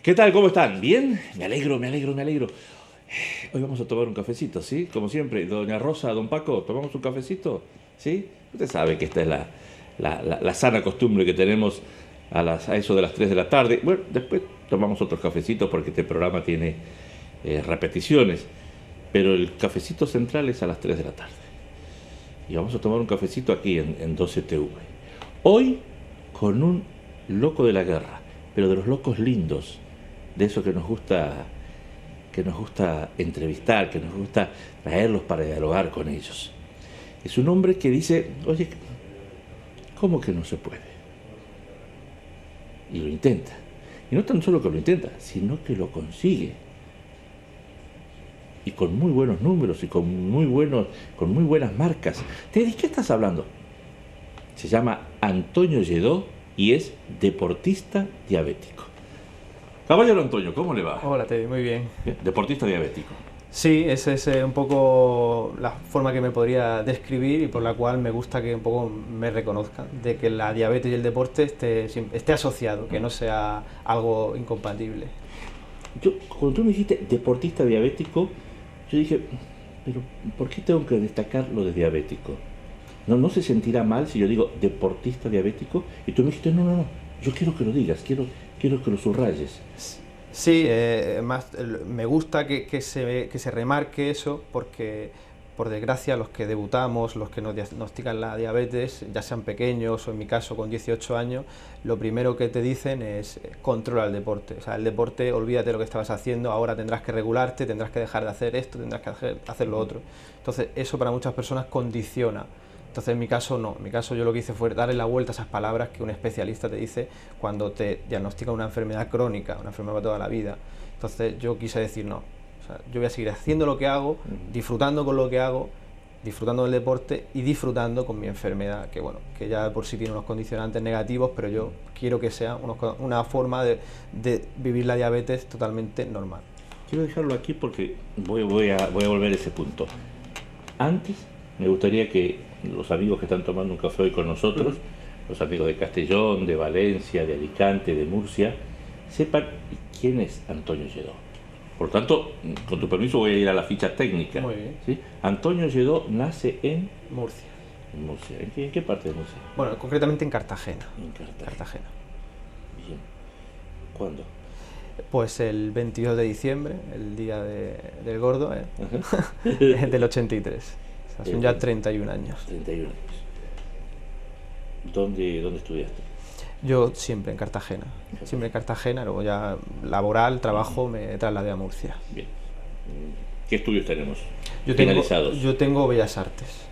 ¿Qué tal? ¿Cómo están? ¿Bien? Me alegro, me alegro, me alegro. Hoy vamos a tomar un cafecito, ¿sí? Como siempre. Doña Rosa, don Paco, ¿tomamos un cafecito? ¿Sí? Usted sabe que esta es la sana costumbre que tenemos a eso de las 3 de la tarde. Bueno, después tomamos otros cafecitos porque este programa tiene repeticiones. Pero el cafecito central es a las 3 de la tarde. Y vamos a tomar un cafecito aquí en 12TV. Hoy con un loco de la guerra, pero de los locos lindos, de eso que nos gusta entrevistar, que nos gusta traerlos para dialogar con ellos. Es un hombre que dice, oye, ¿cómo que no se puede? Y lo intenta. Y no tan solo que lo intenta, sino que lo consigue. Y con muy buenos números y con muy buenas marcas. ¿De qué estás hablando? Se llama Antonio Lledó y es deportista diabético. Caballero Antonio, ¿cómo le va? Hola, Teddy, muy bien. Bien, deportista diabético. Sí, esa es un poco la forma que me podría describir y por la cual me gusta que un poco me reconozcan, de que la diabetes y el deporte esté asociado, que no sea algo incompatible. Cuando tú me dijiste deportista diabético, yo dije, pero ¿por qué tengo que destacar lo de diabético? ¿No se sentirá mal si yo digo deportista diabético? Y tú me dijiste, no, yo quiero que lo digas, quiero que lo subrayes. Sí, me gusta que se remarque eso porque, por desgracia, los que debutamos, los que nos diagnostican la diabetes, ya sean pequeños o en mi caso con 18 años, lo primero que te dicen es controla el deporte. O sea, el deporte, olvídate de lo que estabas haciendo, ahora tendrás que regularte, tendrás que dejar de hacer esto, tendrás que hacer lo otro. Entonces, eso para muchas personas condiciona. Entonces en mi caso no, en mi caso yo lo que hice fue darle la vuelta a esas palabras que un especialista te dice cuando te diagnostica una enfermedad crónica, una enfermedad para toda la vida. Entonces yo quise decir no, o sea, yo voy a seguir haciendo lo que hago, disfrutando con lo que hago, disfrutando del deporte y disfrutando con mi enfermedad, que bueno, que ya por sí tiene unos condicionantes negativos, pero yo quiero que sea una forma de vivir la diabetes totalmente normal. Quiero dejarlo aquí porque voy a volver a ese punto. Antes me gustaría que los amigos que están tomando un café hoy con nosotros, los amigos de Castellón, de Valencia, de Alicante, de Murcia, sepan quién es Antonio Lledó. Por tanto, con tu permiso voy a ir a la ficha técnica. Muy bien. ¿Sí? Antonio Lledó nace en Murcia. Murcia. ¿En qué parte de Murcia? Bueno, concretamente en Cartagena. En Cartagena. Cartagena. Bien. ¿Cuándo? Pues el 22 de diciembre, el día del gordo, del 83. O sea, son ya 31 años. 31 años. ¿Dónde estudiaste? Yo siempre en Cartagena. Siempre en Cartagena, luego ya laboral, trabajo, me trasladé a Murcia. Bien. ¿Qué estudios tenemos finalizados? Yo tengo Bellas Artes.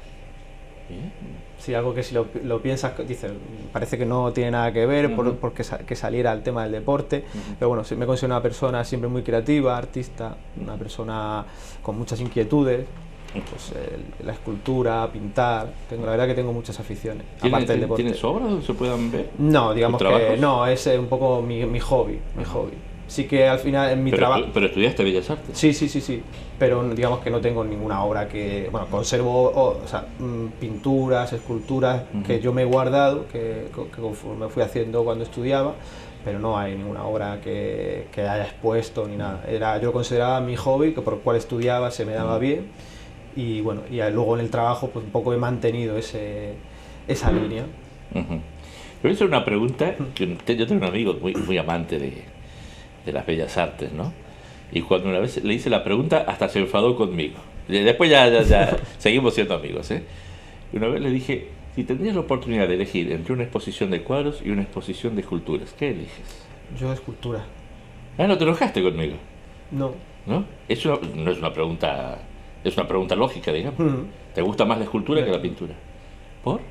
Bien. Sí, algo que si lo piensas, dices, parece que no tiene nada que ver porque que saliera el tema del deporte, pero bueno, me considero una persona siempre muy creativa, artista, una persona con muchas inquietudes, pues la escultura, pintar, la verdad que tengo muchas aficiones, aparte del deporte. ¿Tienes obras donde se puedan ver? No, digamos que no, es un poco mi hobby, Sí que al final en mi trabajo... ¿Pero estudiaste Bellas Artes? Sí, pero digamos que no tengo ninguna obra que... Bueno, conservo pinturas, esculturas que yo me he guardado, que conforme fui haciendo cuando estudiaba, pero no hay ninguna obra que haya expuesto ni nada. Yo lo consideraba mi hobby, que por el cual estudiaba, se me daba bien, y bueno, y luego en el trabajo pues un poco he mantenido esa línea. Pero esa es una pregunta, que yo tengo un amigo muy amante de las Bellas Artes, ¿no? Y cuando una vez le hice la pregunta, hasta se enfadó conmigo. Después ya seguimos siendo amigos, ¿eh? Una vez le dije, si tendrías la oportunidad de elegir entre una exposición de cuadros y una exposición de esculturas, ¿qué eliges? Yo escultura. Ah, no te enojaste conmigo. No. ¿No? Eso no es una pregunta, es una pregunta lógica, digamos. ¿Te gusta más la escultura que la pintura? ¿Por?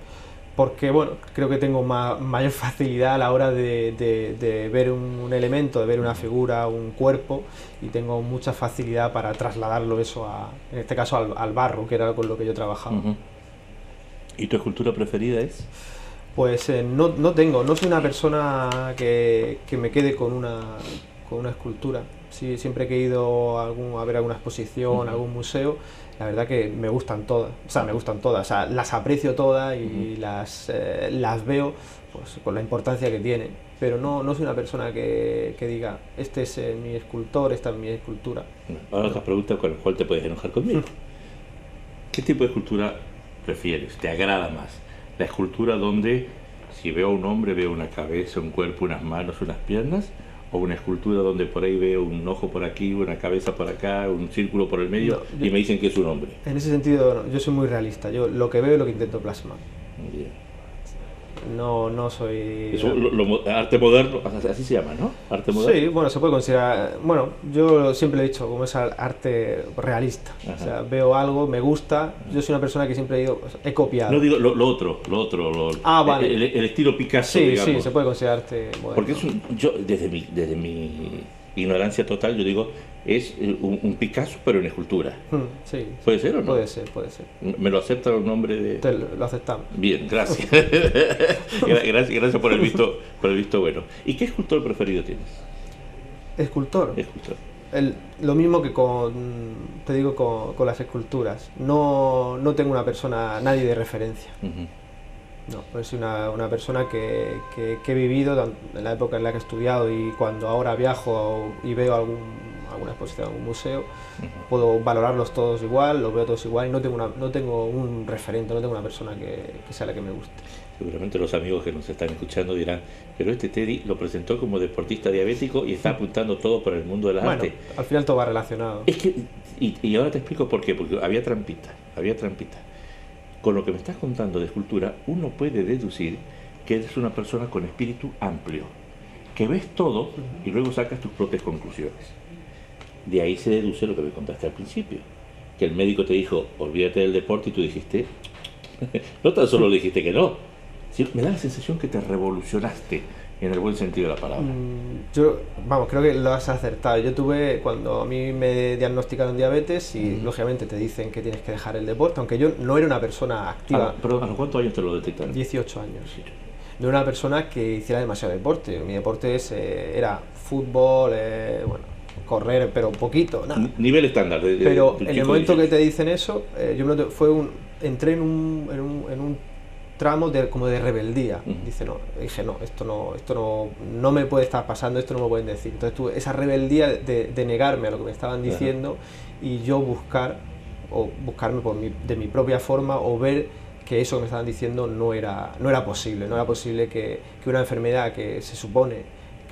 Porque bueno, creo que tengo mayor facilidad a la hora de ver un elemento, de ver una figura, un cuerpo, y tengo mucha facilidad para trasladarlo eso en este caso al barro, que era con lo que yo trabajaba. ¿Y tu escultura preferida es? Pues no soy una persona que me quede con una escultura. Sí, siempre que he ido a ver alguna exposición, algún museo, la verdad que me gustan todas, o sea, las aprecio todas y las veo pues con la importancia que tienen, pero no soy una persona que diga, este es mi escultor, esta es mi escultura. Ahora No. otra pregunta con la cual te puedes enojar conmigo. ¿Qué tipo de escultura prefieres? ¿Te agrada más? ¿La escultura donde si veo a un hombre veo una cabeza, un cuerpo, unas manos, unas piernas? ¿O una escultura donde por ahí veo un ojo por aquí, una cabeza por acá, un círculo por el medio No, y me dicen que es un hombre? En ese sentido, no, yo soy muy realista, yo lo que veo es lo que intento plasmar. Bien. No soy... Eso, arte moderno, así se llama, ¿no? Arte moderno. Sí, bueno, se puede considerar... Bueno, yo siempre he dicho como es arte realista. Ajá. O sea, veo algo, me gusta. Yo soy una persona que siempre he copiado. No digo lo otro, vale. el estilo Picasso, Sí, digamos. sí, se puede considerar arte moderno. Porque yo, desde mi ignorancia total, yo digo, es un Picasso, pero en escultura. Sí. ¿Puede ser o no? Puede ser, puede ser. ¿Me lo acepta un nombre de...? Lo aceptamos. Bien, gracias. Gracias por el visto bueno. ¿Y qué escultor preferido tienes? Escultor. Escultor. Lo mismo que te digo con las esculturas. No tengo una persona, nadie de referencia. Uh-huh. No, pues soy una persona que he vivido en la época en la que he estudiado y cuando ahora viajo y veo alguna exposición, algún museo, puedo valorarlos todos igual, los veo todos igual y no tengo un referente, no tengo una persona que sea la que me guste. Seguramente los amigos que nos están escuchando dirán, pero este Teddy lo presentó como deportista diabético y está apuntando todo por el mundo de las artes. Al final todo va relacionado. Es que, y ahora te explico por qué, porque había trampita. Con lo que me estás contando de escultura, uno puede deducir que eres una persona con espíritu amplio, que ves todo y luego sacas tus propias conclusiones. De ahí se deduce lo que me contaste al principio, que el médico te dijo, olvídate del deporte y tú dijiste, no tan solo le dijiste que no, sino me da la sensación que te revolucionaste en el buen sentido de la palabra. Creo que lo has acertado. Yo cuando a mí me diagnosticaron diabetes y lógicamente te dicen que tienes que dejar el deporte, aunque yo no era una persona activa. Perdón, ¿a los cuántos años te lo detectaron? 18 años. No era una persona que hiciera demasiado deporte. Mi deporte era fútbol, correr, pero poquito, nada. Nivel estándar. Pero en el momento que te dicen eso, entré en un tramo como de rebeldía. Dije, no, esto no me puede estar pasando, esto no me lo pueden decir. Entonces esa rebeldía de negarme a lo que me estaban diciendo y yo buscarme de mi propia forma o ver que eso que me estaban diciendo no era posible. No era posible que una enfermedad que se supone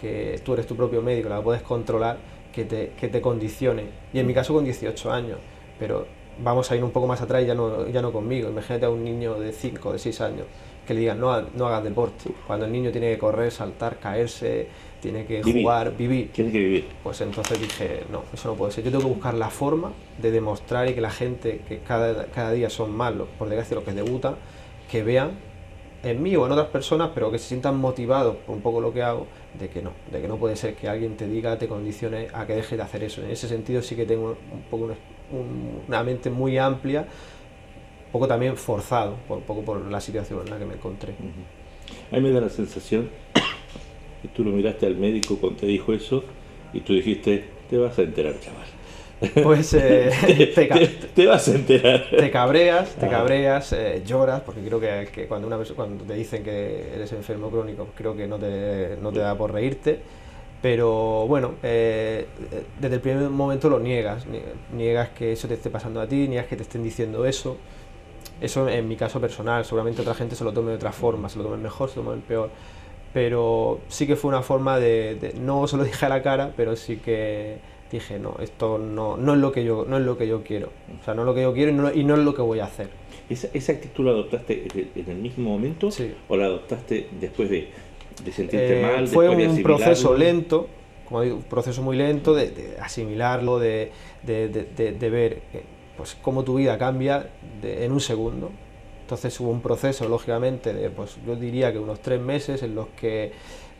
que tú eres tu propio médico, la puedes controlar, que te condicione. Y en mi caso con 18 años, pero vamos a ir un poco más atrás, ya no conmigo. Imagínate a un niño de 5 o de 6 años que le digan no hagas deporte, cuando el niño tiene que correr, saltar, caerse, tiene que jugar, vivir. Tiene que vivir. Pues entonces dije, no, eso no puede ser. Yo tengo que buscar la forma de demostrar y que la gente, que cada día son más, por desgracia, los que debutan, que vean en mí o en otras personas, pero que se sientan motivados por un poco lo que hago, de que no puede ser que alguien te diga, te condicione a que dejes de hacer eso. En ese sentido sí que tengo un poco una mente muy amplia, un poco también forzado, un poco por la situación en la que me encontré. A mí me da la sensación que tú lo miraste al médico cuando te dijo eso y tú dijiste, te vas a enterar, chaval. Pues te vas a enterar. Te cabreas, lloras, porque creo que cuando te dicen que eres enfermo crónico, creo que no te da por reírte. Pero bueno, desde el primer momento lo niegas que eso te esté pasando a ti, niegas que te estén diciendo eso. Eso en mi caso personal, seguramente otra gente se lo tome de otra forma, se lo tome mejor, se lo tome peor. Pero sí que fue una forma no se lo dije a la cara, pero sí que dije, no, esto no es lo que yo quiero. O sea, no es lo que yo quiero y no es lo que voy a hacer. ¿Esa actitud la adoptaste en el mismo momento? Sí. ¿O la adoptaste después de sentirte mal? Fue después de un proceso asimilarlo? lento, como digo, un proceso muy lento de asimilarlo, de ver pues cómo tu vida cambia en un segundo. Entonces hubo un proceso, lógicamente, yo diría que unos 3 meses en los que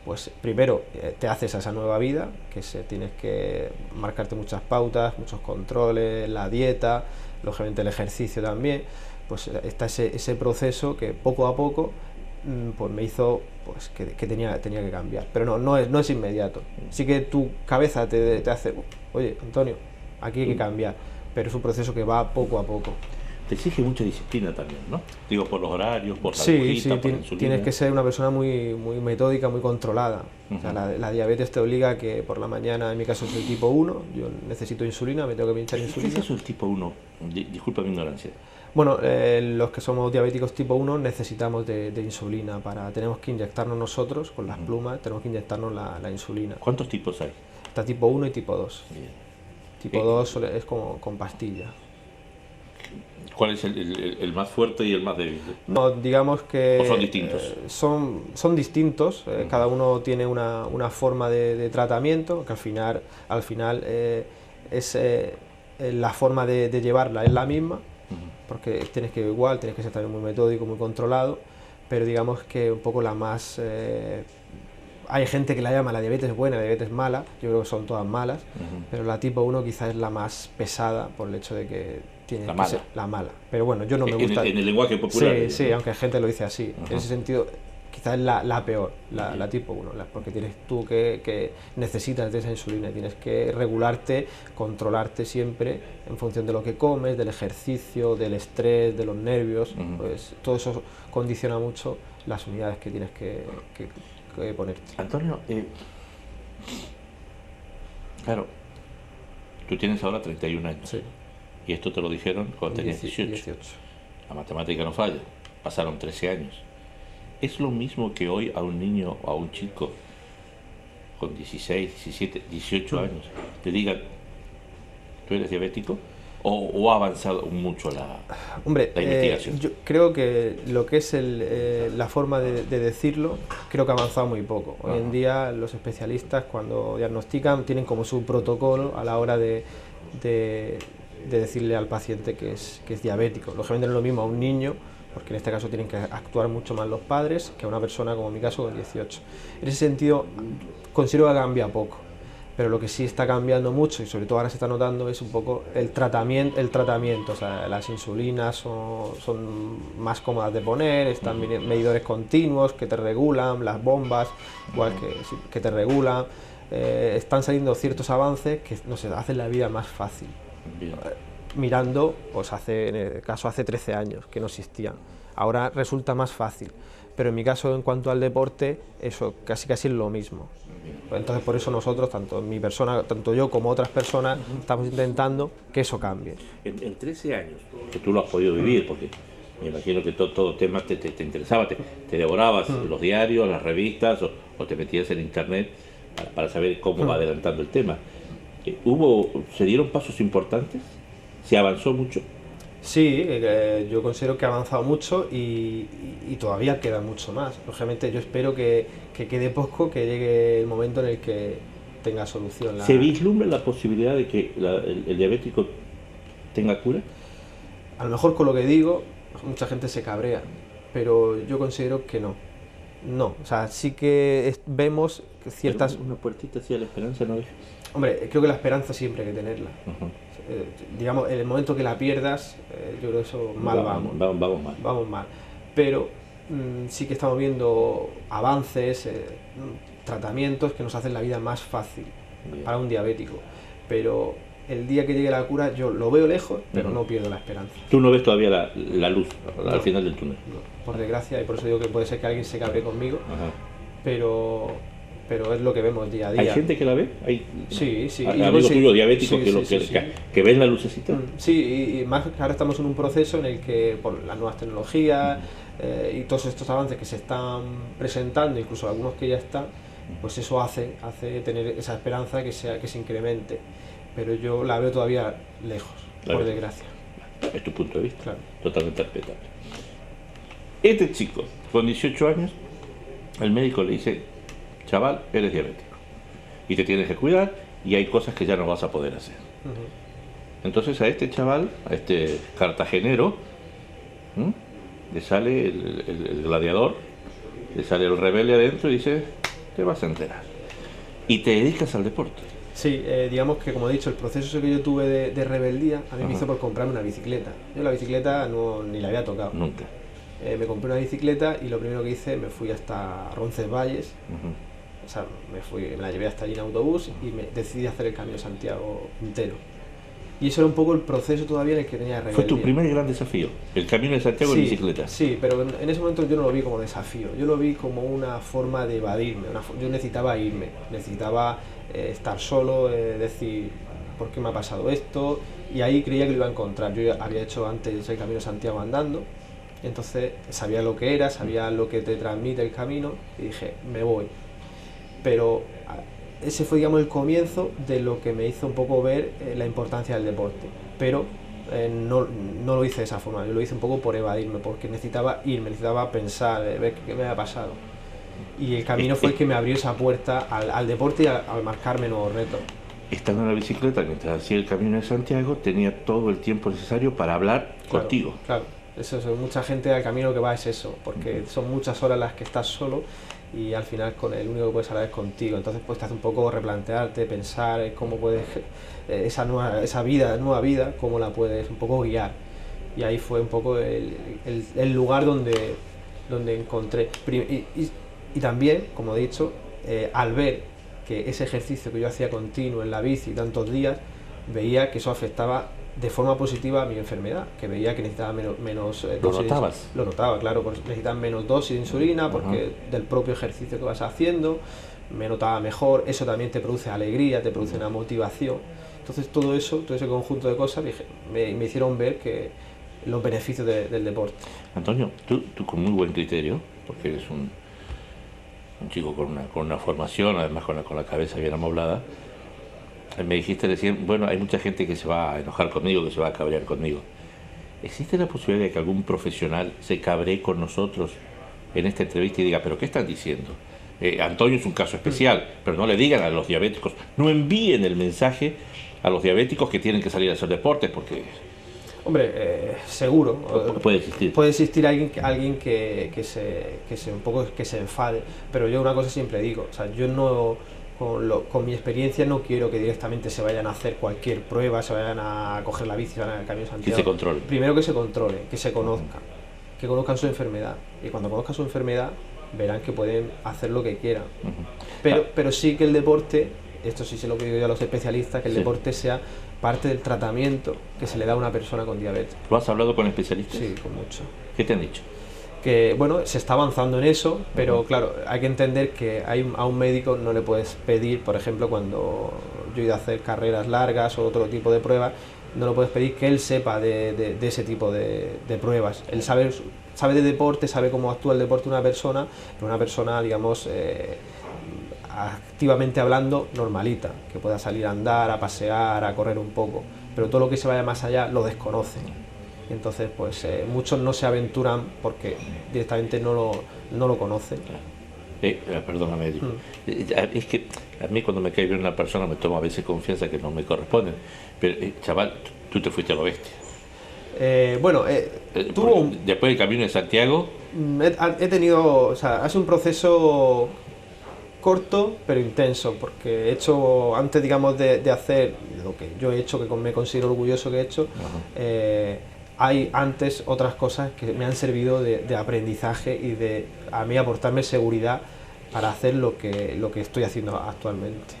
pues primero te haces a esa nueva vida, que tienes que marcarte muchas pautas, muchos controles, la dieta, lógicamente el ejercicio también. Pues está ese proceso que poco a poco pues me hizo pues que tenía que cambiar, pero no es inmediato. Sí que tu cabeza te hace, oye, Antonio, aquí hay que cambiar, pero es un proceso que va poco a poco. Te exige mucha disciplina también, ¿no? Digo, por los horarios, por la Sí, agujita, por la insulina. tienes que ser una persona muy metódica, muy controlada. O sea, la diabetes te obliga a que por la mañana, en mi caso es el tipo 1, yo necesito insulina, me tengo que pinchar insulina. ¿Qué es eso el tipo 1? Disculpa mi ignorancia. Bueno, los que somos diabéticos tipo 1 necesitamos de insulina, tenemos que inyectarnos nosotros con las plumas, tenemos que inyectarnos la insulina. ¿Cuántos tipos hay? Está tipo 1 y tipo 2. Bien. Tipo 2 es como con pastilla. ¿Cuál es el más fuerte y el más débil? No, digamos que... ¿O son distintos? Son distintos, cada uno tiene una forma de tratamiento, que al final la forma de llevarla es la misma, porque tienes que ser también muy metódico, muy controlado, pero digamos que un poco la más... hay gente que la llama la diabetes buena, la diabetes mala, yo creo que son todas malas, pero la tipo 1 quizás es la más pesada por el hecho de que tiene la que mala. ser la mala. Pero bueno, yo no me gusta... En el lenguaje popular. Sí, aunque la gente lo dice así. En ese sentido, quizás es la peor, la tipo 1, porque tienes tú que necesitas de esa insulina, tienes que regularte, controlarte siempre en función de lo que comes, del ejercicio, del estrés, de los nervios, pues todo eso condiciona mucho las unidades que tienes que ponerte. Antonio, claro, tú tienes ahora 31 años. Sí. Y esto te lo dijeron cuando tenías 18. La matemática no falla. Pasaron 13 años. ¿Es lo mismo que hoy a un niño o a un chico con 16, 17, 18 años te digan, ¿tú eres diabético? ¿O ha avanzado mucho la investigación? Yo creo que lo que es la forma de decirlo, creo que ha avanzado muy poco. Hoy en día los especialistas cuando diagnostican tienen como su protocolo a la hora de decirle al paciente que es diabético. Lógicamente no es lo mismo a un niño, porque en este caso tienen que actuar mucho más los padres que a una persona como en mi caso con 18. En ese sentido considero que cambia poco, pero lo que sí está cambiando mucho y sobre todo ahora se está notando es un poco el tratamiento. O sea, las insulinas son más cómodas de poner, están medidores continuos que te regulan, las bombas igual que te regulan. Están saliendo ciertos avances que nos hacen la vida más fácil. Bien. Mirando, pues en el caso hace 13 años que no existían. Ahora resulta más fácil, pero en mi caso en cuanto al deporte, eso casi es lo mismo. Entonces por eso nosotros, tanto mi persona, tanto yo como otras personas, estamos intentando que eso cambie. En 13 años, que tú lo has podido vivir, porque me imagino que todo tema te interesaba, te devorabas los diarios, las revistas o te metías en internet para saber cómo va adelantando el tema. ¿Se dieron pasos importantes? ¿Se avanzó mucho? Sí, yo considero que ha avanzado mucho y todavía queda mucho más. Lógicamente yo espero que quede poco, que llegue el momento en el que tenga solución. ¿Se vislumbra la posibilidad de que el diabético tenga cura? A lo mejor con lo que digo, mucha gente se cabrea, pero yo considero que no. No, o sea, sí que vemos que ciertas... Una puertita hacia la esperanza, ¿no ves? Hombre, creo que la esperanza siempre hay que tenerla. Digamos, en el momento que la pierdas, yo creo que eso vamos mal. Pero sí que estamos viendo avances, tratamientos que nos hacen la vida más fácil para un diabético. Pero el día que llegue la cura, yo lo veo lejos, pero no pierdo la esperanza. ¿Tú no ves todavía la luz al final del túnel? No, por desgracia, y por eso digo que puede ser que alguien se cabre conmigo, pero es lo que vemos día a día. ¿Hay gente que la ve? Sí. ¿Amigos tuyos diabéticos que ven la lucecita? Sí, y más que ahora estamos en un proceso en el que, por las nuevas tecnologías y todos estos avances que se están presentando, incluso algunos que ya están, pues eso hace tener esa esperanza que se incremente. Pero yo la veo todavía lejos, por desgracia. Es tu punto de vista, claro. Totalmente respetable. Este chico, con 18 años, el médico le dice, chaval, eres diabético y te tienes que cuidar y hay cosas que ya no vas a poder hacer. Entonces a este chaval, a este cartagenero, le sale el gladiador, le sale el rebelde adentro y dice, te vas a enterar. Y te dedicas al deporte. Sí, digamos que como he dicho, el proceso que yo tuve de rebeldía a mí me hizo por comprarme una bicicleta. Yo la bicicleta ni la había tocado. Nunca. Me compré una bicicleta y lo primero que hice, me fui hasta Roncesvalles. O sea, me la llevé hasta allí en autobús y decidí hacer el Camino de Santiago entero. Y eso era un poco el proceso todavía en el que tenía de Fue rebeldía. tu primer gran desafío, el Camino de Santiago en Sí, bicicleta. sí, pero en ese momento yo no lo vi como desafío, yo lo vi como una forma de evadirme, yo necesitaba irme, necesitaba estar solo, decir, ¿por qué me ha pasado esto? Y ahí creía que lo iba a encontrar. Yo ya había hecho antes el Camino de Santiago andando, entonces sabía lo que era, sabía lo que te transmite el camino y dije, me voy. Pero ese fue, digamos, el comienzo de lo que me hizo un poco ver la importancia del deporte. Pero no lo hice de esa forma, yo lo hice un poco por evadirme, porque necesitaba irme, necesitaba pensar, ver qué me había pasado. Y el camino fue el que me abrió esa puerta al deporte y al marcarme nuevos retos. Estando en la bicicleta, mientras hacía el Camino de Santiago, tenía todo el tiempo necesario para hablar contigo. Claro, eso, mucha gente al camino que va es eso, porque son muchas horas las que estás solo y al final con el único que puedes hablar es contigo. Entonces pues te hace un poco replantearte, pensar cómo puedes esa nueva vida, cómo la puedes un poco guiar. Y ahí fue un poco el lugar donde encontré. Y también, como he dicho, al ver que ese ejercicio que yo hacía continuo en la bici tantos días, veía que eso afectaba de forma positiva a mi enfermedad, que veía que necesitaba menos ¿Lo dosis. notabas? Lo notaba, claro, pues necesitaban menos dosis de insulina porque del propio ejercicio que vas haciendo, me notaba mejor, eso también te produce alegría, te produce una motivación. Entonces todo eso, todo ese conjunto de cosas me hicieron ver que los beneficios del deporte. Antonio, tú con muy buen criterio, porque eres un chico con una formación, además con la cabeza bien amoblada, me dijiste recién, bueno, hay mucha gente que se va a enojar conmigo, que se va a cabrear conmigo. ¿Existe la posibilidad de que algún profesional se cabree con nosotros en esta entrevista y diga, pero qué están diciendo? Antonio es un caso especial, pero no le digan a los diabéticos, no envíen el mensaje a los diabéticos que tienen que salir a hacer deportes, porque... Hombre, seguro. Puede existir. Puede existir alguien que se enfade, pero yo una cosa siempre digo, o sea, yo no, con mi experiencia no quiero que directamente se vayan a hacer cualquier prueba, se vayan a coger la bici, vayan al Camino de Santiago. Que se controle. Primero que se controle, que se conozcan, que conozcan su enfermedad. Y cuando conozcan su enfermedad, verán que pueden hacer lo que quieran. Pero sí que el deporte, esto sí se lo pido yo a los especialistas, que el deporte sea parte del tratamiento que se le da a una persona con diabetes. ¿Lo has hablado con especialistas? Sí, con mucho. ¿Qué te han dicho? Que bueno, se está avanzando en eso, pero claro, hay que entender que a un médico no le puedes pedir, por ejemplo, cuando yo he ido a hacer carreras largas o otro tipo de pruebas, no le puedes pedir que él sepa de ese tipo de pruebas. Él sabe de deporte, sabe cómo actúa el deporte una persona, pero una persona, digamos, activamente hablando, normalita, que pueda salir a andar, a pasear, a correr un poco, pero todo lo que se vaya más allá lo desconocen. Entonces, pues muchos no se aventuran porque directamente no lo conocen. Perdóname, es que a mí cuando me cae bien una persona me tomo a veces confianza que no me corresponde, pero chaval, tú te fuiste a lo bestia. Después del Camino de Santiago he tenido, o sea, ha sido un proceso corto pero intenso, porque he hecho, antes digamos de hacer lo que yo he hecho, que me considero orgulloso que he hecho, hay antes otras cosas que me han servido de aprendizaje y de a mí aportarme seguridad para hacer lo que estoy haciendo actualmente.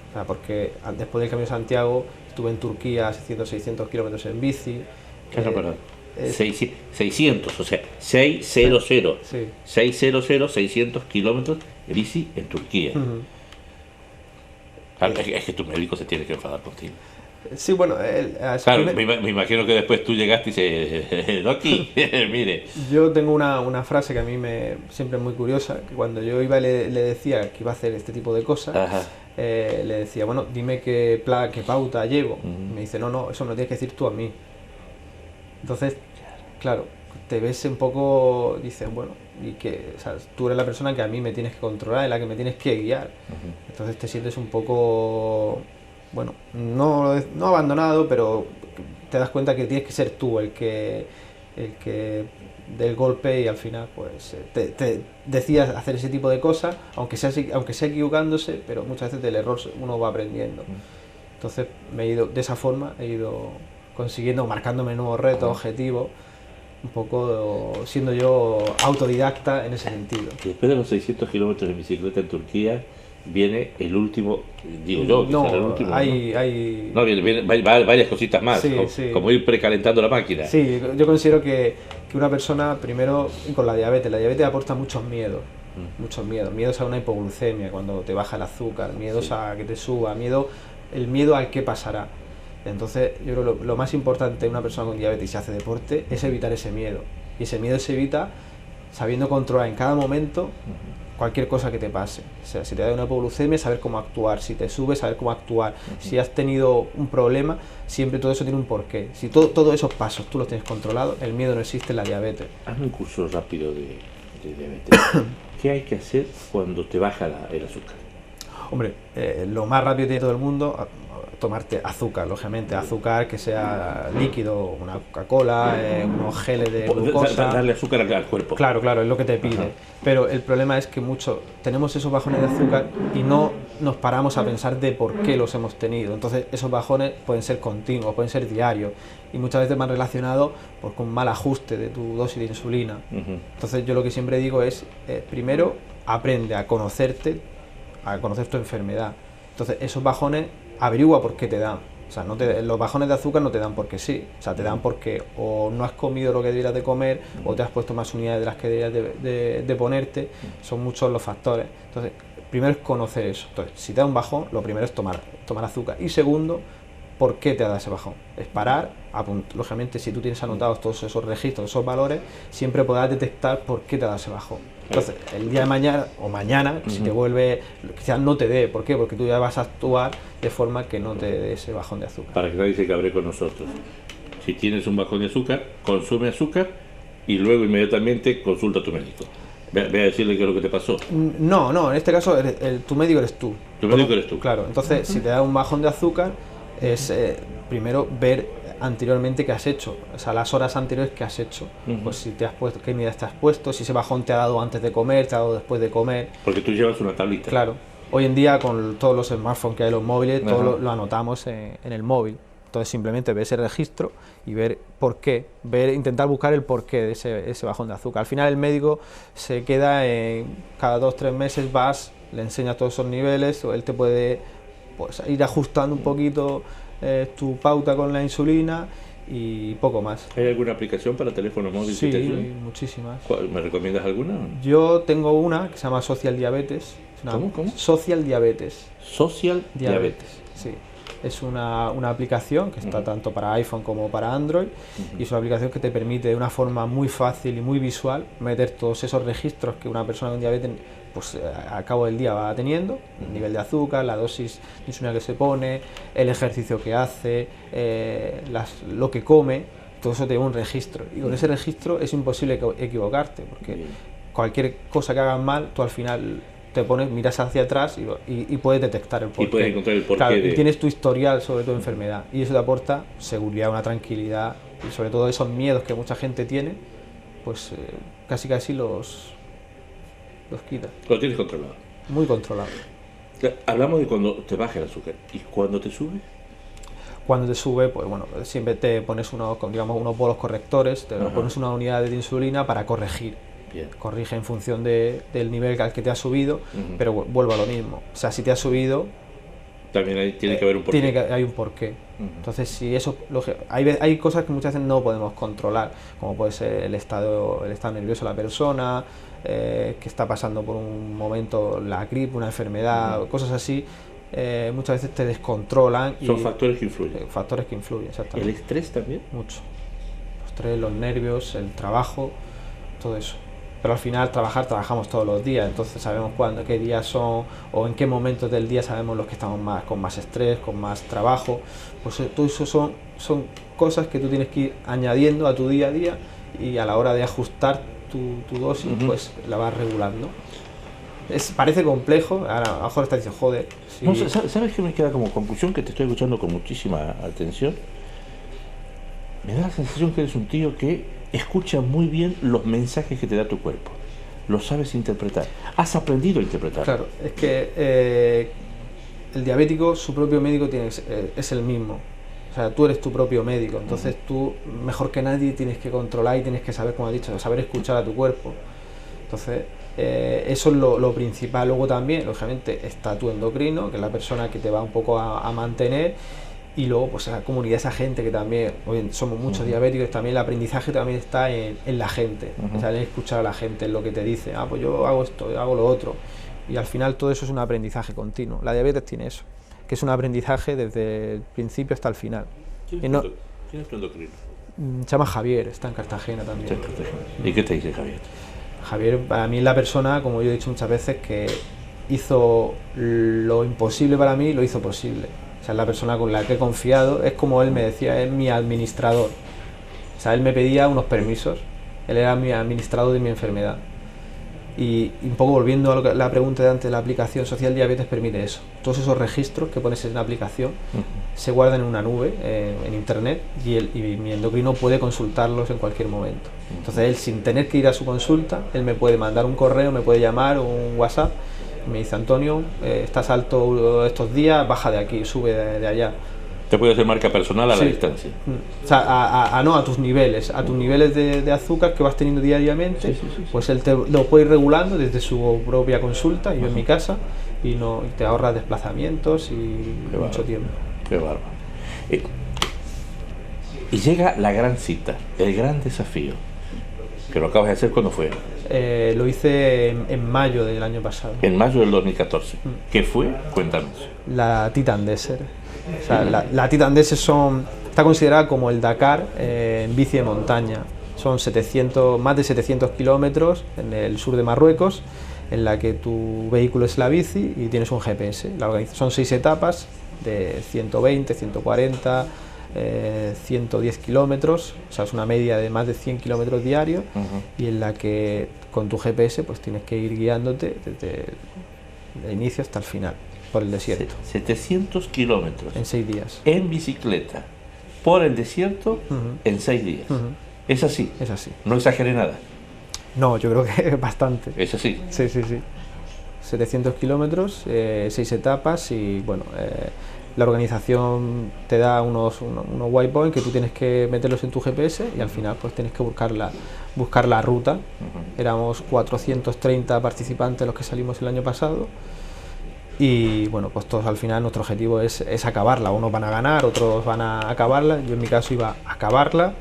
O sea, porque después del Camino de Santiago estuve en Turquía haciendo 600 kilómetros en bici. Perdón. 600, o sea, 600, sí. 600 kilómetros de bici en Turquía. Es que tu médico se tiene que enfadar contigo. Sí, bueno, claro, me imagino que después tú llegaste y dices, Doki, mire. Yo tengo una frase que a mí siempre es muy curiosa, que cuando yo iba y le decía que iba a hacer este tipo de cosas, le decía, bueno, dime qué pauta llevo. Y me dice, no, eso me lo tienes que decir tú a mí. Entonces, claro, te ves un poco, dices, bueno, y que, o sea, tú eres la persona que a mí me tienes que controlar, en la que me tienes que guiar. Entonces te sientes un poco, bueno, no abandonado, pero te das cuenta que tienes que ser tú el que del golpe, y al final pues te decidas hacer ese tipo de cosas, aunque sea equivocándose, pero muchas veces del error uno va aprendiendo. Entonces de esa forma he ido consiguiendo, marcándome nuevos retos, objetivos, un poco siendo yo autodidacta en ese sentido. Después de los 600 kilómetros de bicicleta en Turquía, viene el último, digo yo, No, quizás el último. hay... No, viene varias cositas más, Sí, como, sí. como ir precalentando la máquina. Sí, yo considero que una persona, primero, con la diabetes aporta muchos miedos. Muchos miedos. Miedos a una hipoglucemia, cuando te baja el azúcar, miedos Sí. a que te suba, el miedo al qué pasará. Entonces, yo creo que lo más importante de una persona con diabetes si hace deporte es evitar ese miedo. Y ese miedo se evita sabiendo controlar en cada momento cualquier cosa que te pase. O sea, si te da una hipoglucemia, saber cómo actuar. Si te sube, saber cómo actuar. Si has tenido un problema, siempre todo eso tiene un porqué. Si todos esos pasos tú los tienes controlados, el miedo no existe en la diabetes. Hazme un curso rápido de diabetes. ¿Qué hay que hacer cuando te baja el azúcar? Hombre, lo más rápido de todo el mundo, tomarte azúcar, lógicamente, azúcar que sea líquido, una Coca-Cola, unos geles de glucosa. Darle azúcar al cuerpo. Claro, claro, es lo que te pide. Ajá. Pero el problema es que tenemos esos bajones de azúcar y no nos paramos a pensar de por qué los hemos tenido. Entonces, esos bajones pueden ser continuos, pueden ser diarios y muchas veces van relacionados pues, con mal ajuste de tu dosis de insulina. Entonces, yo lo que siempre digo es, primero, aprende a conocerte, a conocer tu enfermedad. Entonces, esos bajones, averigua por qué te dan. O sea, los bajones de azúcar no te dan porque sí, o sea, te dan porque o no has comido lo que deberías de comer o te has puesto más unidades de las que deberías de ponerte, son muchos los factores. Entonces, primero es conocer eso. Entonces, si te da un bajón, lo primero es tomar azúcar. Y segundo, ¿por qué te da ese bajón? Es parar, lógicamente si tú tienes anotados todos esos registros, esos valores, siempre podrás detectar por qué te da ese bajón. Entonces, el día de mañana o mañana, si te vuelve, quizás no te dé. ¿Por qué? Porque tú ya vas a actuar de forma que no te dé ese bajón de azúcar. Para que nadie se cabre con nosotros. Si tienes un bajón de azúcar, consume azúcar y luego inmediatamente consulta a tu médico. Ve a decirle qué es lo que te pasó. No, en este caso tu médico eres tú. Tu médico eres tú. Claro, entonces si te da un bajón de azúcar, es primero ver anteriormente qué has hecho, o sea, las horas anteriores que has hecho, pues si te has puesto, qué medidas te has puesto, si ese bajón te ha dado antes de comer, te ha dado después de comer. Porque tú llevas una tablita. Claro, hoy en día con todos los smartphones que hay, los móviles, todo lo anotamos en el móvil. Entonces simplemente ver ese registro y ver por qué, intentar buscar el porqué de ese bajón de azúcar. Al final el médico se queda cada 2-3 meses le enseñas todos esos niveles, o él te puede pues, ir ajustando un poquito tu pauta con la insulina y poco más. ¿Hay alguna aplicación para teléfono móvil? Sí, que te ayude? muchísimas. ¿Me recomiendas alguna? Yo tengo una que se llama Social Diabetes. ¿Cómo? Social Diabetes. Social Diabetes. Sí. Es una aplicación que está tanto para iPhone como para Android y es una aplicación que te permite de una forma muy fácil y muy visual meter todos esos registros que una persona con diabetes pues a cabo del día va teniendo, el nivel de azúcar, la dosis de insulina que se pone, el ejercicio que hace, lo que come, todo eso te lleva un registro y con ese registro es imposible equivocarte porque cualquier cosa que hagas mal, tú al final te pones, miras hacia atrás y puedes detectar el porqué. Y puedes encontrar el porqué. Claro, y tienes tu historial sobre tu enfermedad y eso te aporta seguridad, una tranquilidad y sobre todo esos miedos que mucha gente tiene, pues casi los quita. Lo tienes controlado. Muy controlado. Hablamos de cuando te baja el azúcar. ¿Y cuando te sube? Cuando te sube, pues bueno, siempre te pones unos bolos correctores, te pones una unidad de insulina para corregir. Bien. Corrige en función del nivel al que te ha subido, pero vuelvo a lo mismo. O sea, si te ha subido, también tiene que haber un porqué. Hay un porqué. Entonces, si eso, hay cosas que muchas veces no podemos controlar, como puede ser el estado nervioso de la persona, que está pasando por un momento la gripe, una enfermedad, cosas así. Muchas veces te descontrolan. Son factores que influyen. Factores que influyen, exactamente. ¿El estrés también? Mucho. El estrés, los nervios, el trabajo, todo eso. Pero al final trabajamos todos los días, entonces sabemos qué días son o en qué momentos del día sabemos los que estamos con más estrés, con más trabajo. Pues todo eso son cosas que tú tienes que ir añadiendo a tu día a día y a la hora de ajustar tu dosis, pues la vas regulando. Parece complejo, ahora a lo mejor estás diciendo, joder. Sí. No, ¿sabes qué me queda como conclusión? Que te estoy escuchando con muchísima atención. Me da la sensación que eres un tío que escucha muy bien los mensajes que te da tu cuerpo. Los sabes interpretar. Has aprendido a interpretar. Claro, es que el diabético, su propio médico es el mismo. O sea, tú eres tu propio médico. Entonces tú, mejor que nadie, tienes que controlar y tienes que saber, como has dicho, saber escuchar a tu cuerpo. Entonces, eso es lo principal. Luego también, lógicamente, está tu endocrino, que es la persona que te va un poco a mantener. Y luego, pues esa comunidad, esa gente que también, hoy somos muchos diabéticos, también el aprendizaje también está en la gente. O sea, en escuchar a la gente, en lo que te dice, pues yo hago esto, yo hago lo otro. Y al final todo eso es un aprendizaje continuo. La diabetes tiene eso, que es un aprendizaje desde el principio hasta el final. ¿Quién es tu endocrino? Se llama Javier, está en Cartagena también. ¿Y qué te dice Javier? Javier, para mí es la persona, como yo he dicho muchas veces, que hizo lo imposible para mí, lo hizo posible. O sea, es la persona con la que he confiado, es como él me decía, es mi administrador. O sea, él me pedía unos permisos, él era mi administrador de mi enfermedad. Y un poco volviendo a la pregunta de antes, la aplicación Social Diabetes permite eso. Todos esos registros que pones en la aplicación se guardan en una nube, en internet, y mi endocrino puede consultarlos en cualquier momento. Entonces él, sin tener que ir a su consulta, él me puede mandar un correo, me puede llamar o un WhatsApp. Me dice: Antonio, estás alto estos días, baja de aquí, sube de allá. Te puede hacer marca personal a la distancia. O sea, a tus niveles, de azúcar que vas teniendo diariamente, pues él lo puede ir regulando desde su propia consulta, yo en mi casa, y te ahorras desplazamientos y mucho tiempo. Qué bárbaro. Y llega la gran cita, el gran desafío, que lo acabas de hacer. ¿Cuándo fue? Lo hice en mayo del año pasado. En mayo del 2014. ¿Qué fue? Cuéntanos. La Titan Desert. O sea, la Titan Desert está considerada como el Dakar en bici de montaña. Son más de 700 kilómetros en el sur de Marruecos, en la que tu vehículo es la bici y tienes un GPS. Son 6 etapas de 120, 140, 110 kilómetros, o sea, es una media de más de 100 kilómetros diarios, y en la que con tu GPS pues tienes que ir guiándote desde el inicio hasta el final, por el desierto. 700 kilómetros. En 6 días. En bicicleta, por el desierto, en 6 días. ¿Es así? Es así. No exageré nada. No, yo creo que es bastante. ¿Es así? Sí. 700 kilómetros, 6 etapas y bueno... la organización te da unos waypoints que tú tienes que meterlos en tu GPS y al final pues tienes que buscar la ruta. Éramos 430 participantes los que salimos el año pasado y bueno, pues todos al final nuestro objetivo es acabarla. Unos van a ganar, otros van a acabarla. Yo en mi caso iba a acabarla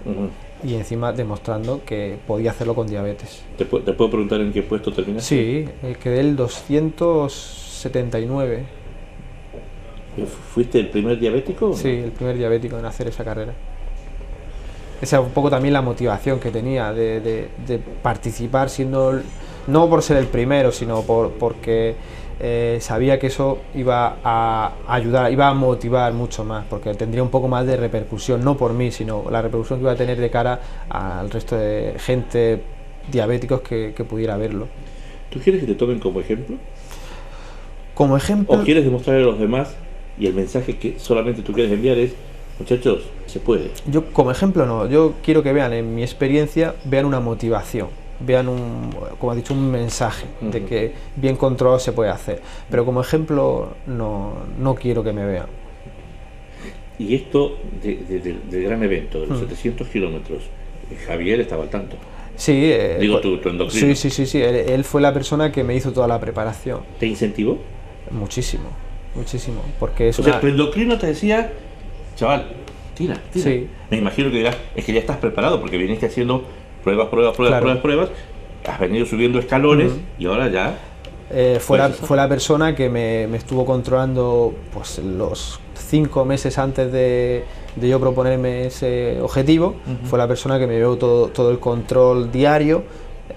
y encima demostrando que podía hacerlo con diabetes. ¿Te puedo preguntar en qué puesto terminaste? Sí, quedé el 279. ¿Fuiste el primer diabético? Sí, el primer diabético en hacer esa carrera. Esa es un poco también la motivación que tenía de participar, no por ser el primero, sino porque sabía que eso iba a ayudar, iba a motivar mucho más, porque tendría un poco más de repercusión, no por mí, sino la repercusión que iba a tener de cara al resto de gente diabéticos que pudiera verlo. ¿Tú quieres que te tomen como ejemplo? Como ejemplo... ¿O quieres demostrarle a los demás y el mensaje que solamente tú quieres enviar es: muchachos, se puede? Yo como ejemplo no, yo quiero que vean en mi experiencia, vean una motivación, vean como has dicho, un mensaje de que bien controlado se puede hacer, pero como ejemplo no quiero que me vean. Y esto del gran evento, de los 700 kilómetros, Javier estaba al tanto. Sí, digo tu endocrino. Sí, él fue la persona que me hizo toda la preparación. ¿Te incentivó? Muchísimo, porque es o sea, tu endocrino te decía: chaval, tira. Sí. Me imagino que dirás: es que ya estás preparado porque viniste haciendo pruebas, has venido subiendo escalones y ahora ya... Fue la persona que me estuvo controlando pues los 5 meses antes de yo proponerme ese objetivo. Fue la persona que me dio todo el control diario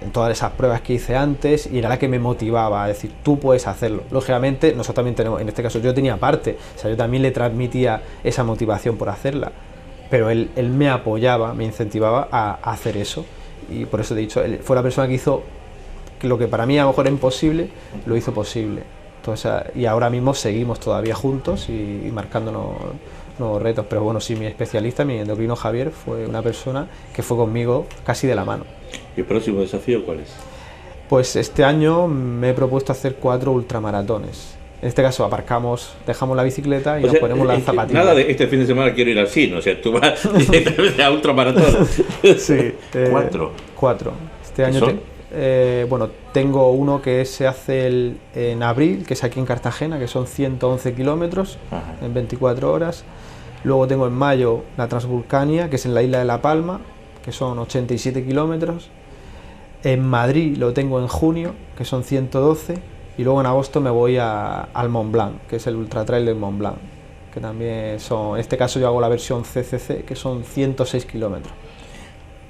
en todas esas pruebas que hice antes, y era la que me motivaba a decir: tú puedes hacerlo. Lógicamente nosotros también tenemos, en este caso yo tenía parte, o sea, yo también le transmitía esa motivación por hacerla, pero él me apoyaba, me incentivaba a hacer eso, y por eso he dicho, él fue la persona que hizo lo que para mí a lo mejor era imposible, lo hizo posible. Entonces, y ahora mismo seguimos todavía juntos y marcándonos nuevos retos. Pero bueno, sí, mi especialista, mi endocrino Javier, fue una persona que fue conmigo casi de la mano. ¿Y el próximo desafío cuál es? Pues este año me he propuesto hacer 4 ultramaratones. En este caso dejamos la bicicleta y nos ponemos las zapatillas. Nada de este fin de semana quiero ir al cine, o sea, tú vas directamente a ultramaratón. Sí. 4. Este año bueno, tengo uno que se hace en abril, que es aquí en Cartagena, que son 111 kilómetros en 24 horas. Luego tengo en mayo la Transvulcania, que es en la isla de La Palma, que son 87 kilómetros. En Madrid lo tengo en junio, que son 112. Y luego en agosto me voy al Mont Blanc, que es el Ultra Trail del Mont Blanc, que también son, en este caso yo hago la versión CCC, que son 106 kilómetros.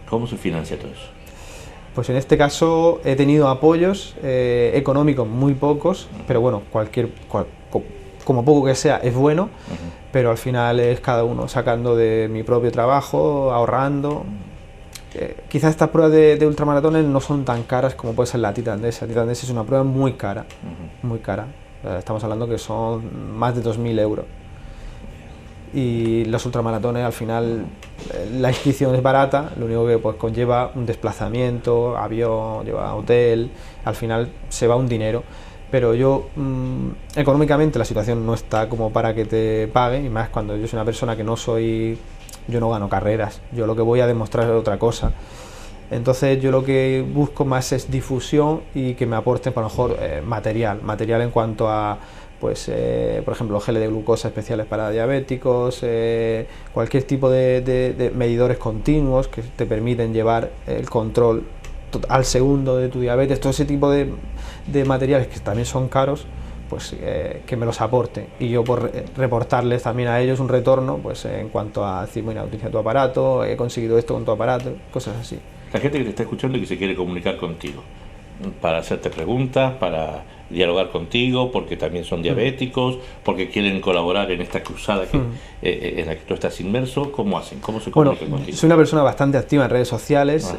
¿Cómo se financia todo eso? Pues en este caso he tenido apoyos económicos muy pocos, pero bueno, como poco que sea es bueno, pero al final es cada uno sacando de mi propio trabajo, ahorrando. Quizás estas pruebas de ultramaratones no son tan caras como puede ser la titandesa. La titandesa es una prueba muy cara, muy cara. Estamos hablando que son más de 2.000 euros. Y los ultramaratones al final la inscripción es barata, lo único que pues conlleva un desplazamiento, avión, lleva hotel, al final se va un dinero, pero yo económicamente la situación no está como para que te paguen, y más cuando yo soy una persona que yo no gano carreras, yo lo que voy a demostrar es otra cosa. Entonces yo lo que busco más es difusión y que me aporten por lo mejor material en cuanto a pues por ejemplo geles de glucosa especiales para diabéticos, cualquier tipo de medidores continuos que te permiten llevar el control al segundo de tu diabetes, todo ese tipo de materiales que también son caros, pues que me los aporten y yo por reportarles también a ellos un retorno pues en cuanto a decir, mira, utiliza tu aparato, he conseguido esto con tu aparato, cosas así. La gente que te está escuchando y que se quiere comunicar contigo para hacerte preguntas, para dialogar contigo, porque también son diabéticos, porque quieren colaborar en esta cruzada en la que tú estás inmerso, ¿cómo hacen? ¿Cómo se comunican contigo? Soy una persona bastante activa en redes sociales,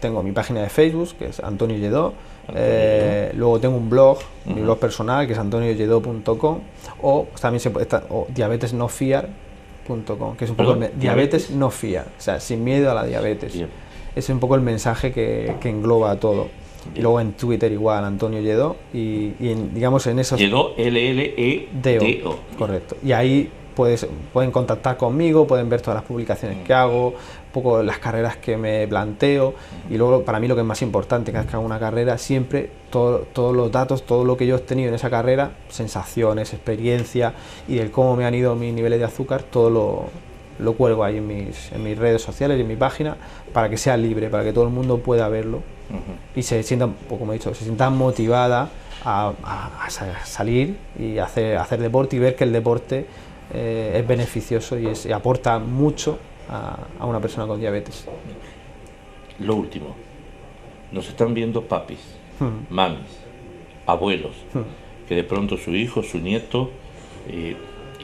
tengo mi página de Facebook, que es Antonio Lledó, luego tengo un blog, mi blog personal, que es antonioyedó.com, o también o diabetesnofiar.com, que es un poco diabetes no fiar, o sea, sin miedo a la diabetes. Bien. Es un poco el mensaje que engloba todo. Y luego en Twitter igual, Antonio Lledó, y digamos en esos... Lledó, L-L-E-D-O. Correcto. Y ahí pueden contactar conmigo, pueden ver todas las publicaciones que hago, un poco las carreras que me planteo, y luego para mí lo que es más importante, cada vez que hago una carrera, siempre todos los datos, todo lo que yo he obtenido en esa carrera, sensaciones, experiencia, y del cómo me han ido mis niveles de azúcar, todo lo cuelgo ahí en mis redes sociales y en mi página, para que sea libre, para que todo el mundo pueda verlo. Y se sientan, como he dicho, se sientan motivada a salir y hacer deporte y ver que el deporte es beneficioso y aporta mucho a una persona con diabetes. Lo último, nos están viendo papis, mamis, abuelos, que de pronto su hijo, su nieto,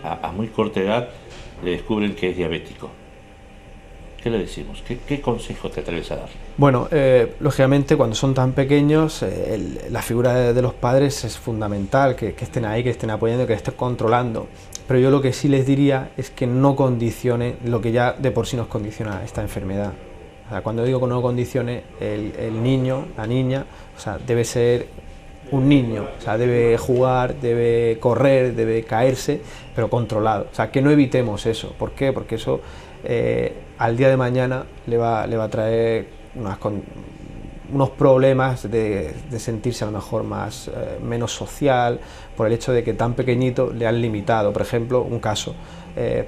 a muy corta edad le descubren que es diabético. ¿Qué le decimos? ¿Qué consejo te atreves a dar? Bueno, lógicamente cuando son tan pequeños, la figura de los padres es fundamental, que estén ahí, que estén apoyando, que estén controlando. Pero yo lo que sí les diría es que no condicione lo que ya de por sí nos condiciona esta enfermedad. O sea, cuando digo que no condicione, el niño, la niña, o sea, debe ser un niño, o sea, debe jugar, debe correr, debe caerse, pero controlado. O sea, que no evitemos eso. ¿Por qué? Porque eso al día de mañana le va a traer unos problemas de sentirse a lo mejor menos social, por el hecho de que tan pequeñito le han limitado. Por ejemplo, un caso,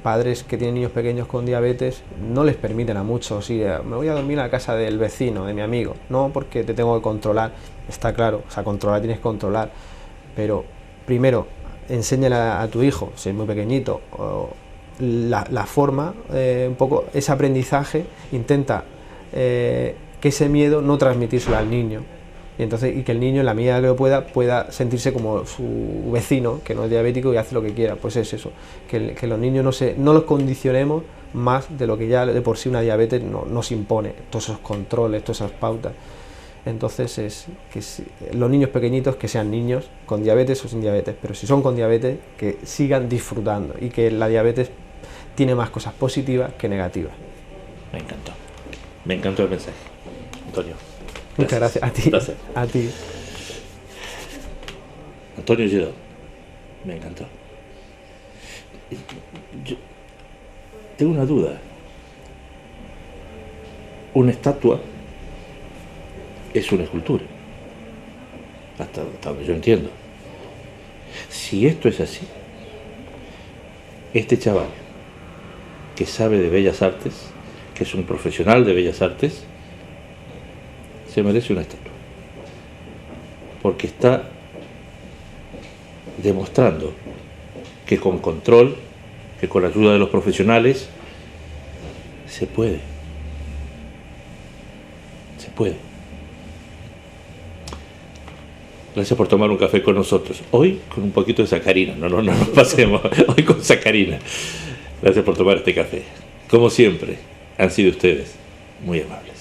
padres que tienen niños pequeños con diabetes no les permiten a muchos ir, me voy a dormir a la casa del vecino, de mi amigo, no, porque te tengo que controlar. Está claro, o sea, controlar tienes que controlar, pero primero enséñale a tu hijo, si es muy pequeñito, la forma, un poco ese aprendizaje, intenta que ese miedo no transmitírselo al niño, y que el niño en la medida que lo pueda sentirse como su vecino, que no es diabético y hace lo que quiera. Pues es eso, que los niños no los condicionemos más de lo que ya de por sí una diabetes nos impone, todos esos controles, todas esas pautas. Entonces los niños pequeñitos que sean niños con diabetes o sin diabetes, pero si son con diabetes que sigan disfrutando, y que la diabetes tiene más cosas positivas que negativas. Me encantó el mensaje, Antonio. Muchas gracias a ti. Gracias. A ti. Antonio Lledó, me encantó. Yo tengo una duda. Una estatua es una escultura. hasta donde yo entiendo. Si esto es así, este chaval que sabe de bellas artes, que es un profesional de bellas artes, se merece una estatua. Porque está demostrando que con control, que con la ayuda de los profesionales, se puede. Se puede. Gracias por tomar un café con nosotros. Hoy con un poquito de sacarina. No nos pasemos. Hoy con sacarina. Gracias por tomar este café. Como siempre, han sido ustedes muy amables.